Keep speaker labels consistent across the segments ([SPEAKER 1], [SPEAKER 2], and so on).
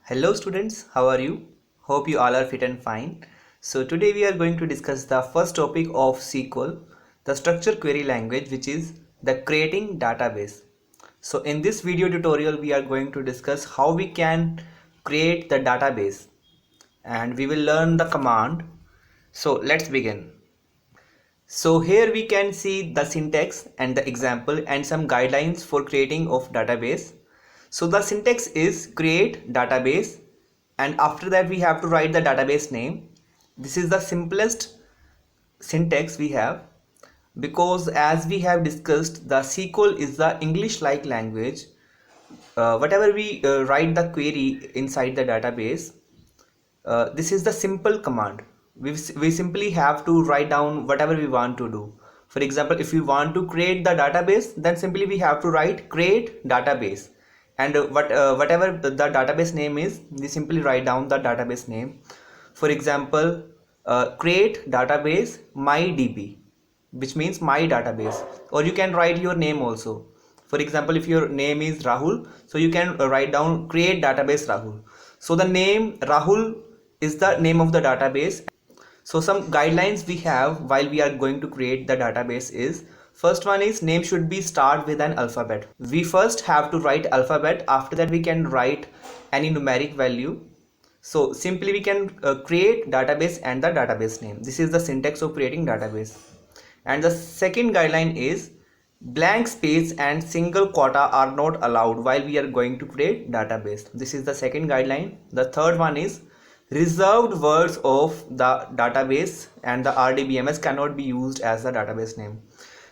[SPEAKER 1] Hello students, how are you? Hope you all are fit and fine. So today we are going to discuss the first topic of SQL, the structure query language, which is the creating database. So in this video tutorial we are going to discuss how we can create the database and we will learn the command. So let's begin. So here we can see the syntax and the example and some guidelines for creating of database. So the syntax is create database and after that we have to write the database name. This is the simplest syntax we have because as we have discussed, the SQL is the English like language. Whatever we write the query inside the database, this is the simple command. We simply have to write down whatever we want to do. For example, if we want to create the database, then simply we have to write create database, and whatever the database name is, we simply write down the database name. For example, create database mydb, which means my database, or you can write your name also. For example, if your name is Rahul, so you can write down create database Rahul. So the name Rahul is the name of the database. So some guidelines we have while we are going to create the database is, first one is name should be start with an alphabet. We first have to write alphabet, after that we can write any numeric value. So simply we can create database and the database name. This is the syntax of creating database. And the second guideline is blank space and single quota are not allowed while we are going to create database. This is the second guideline. The third one is reserved words of the database and the RDBMS cannot be used as the database name.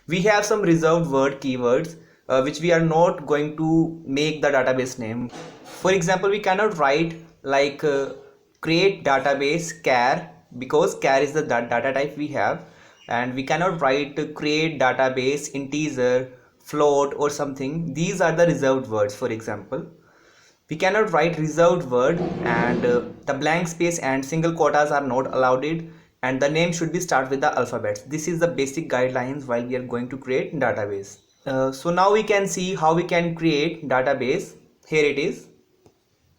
[SPEAKER 1] We have some reserved word keywords which we are not going to make the database name. For example, we cannot write like create database char, because char is the data type we have, and we cannot write create database integer float or something. These are the reserved words. For example, we cannot write reserved word, and the blank space and single quotas are not allowed, and the name should be start with the alphabets. This is the basic guidelines while we are going to create database. So now we can see how we can create database. Here it is.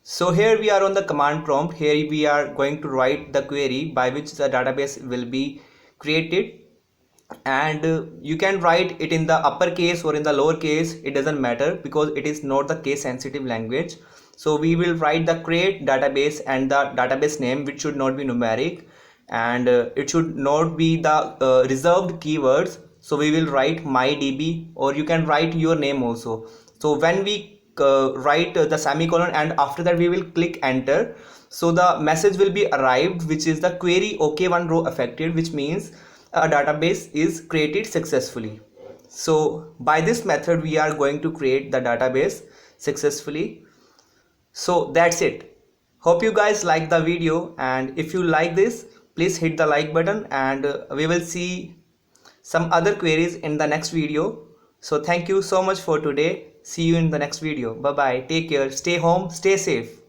[SPEAKER 1] So here we are on the command prompt. Here we are going to write the query by which the database will be created, and you can write it in the uppercase or in the lower case, it doesn't matter because it is not the case sensitive language. So we will write the create database and the database name, which should not be numeric, and it should not be the reserved keywords. So we will write mydb, or you can write your name also. So when we write the semicolon and after that we will click enter, so the message will be arrived, which is the query OK one row affected, which means a database is created successfully. So by this method we are going to create the database successfully. So that's it. Hope you guys like the video, and if you like this, please hit the like button, and we will see some other queries in the next video. So thank you so much for today. See you in the next video. Bye bye. Take care. Stay home. Stay safe.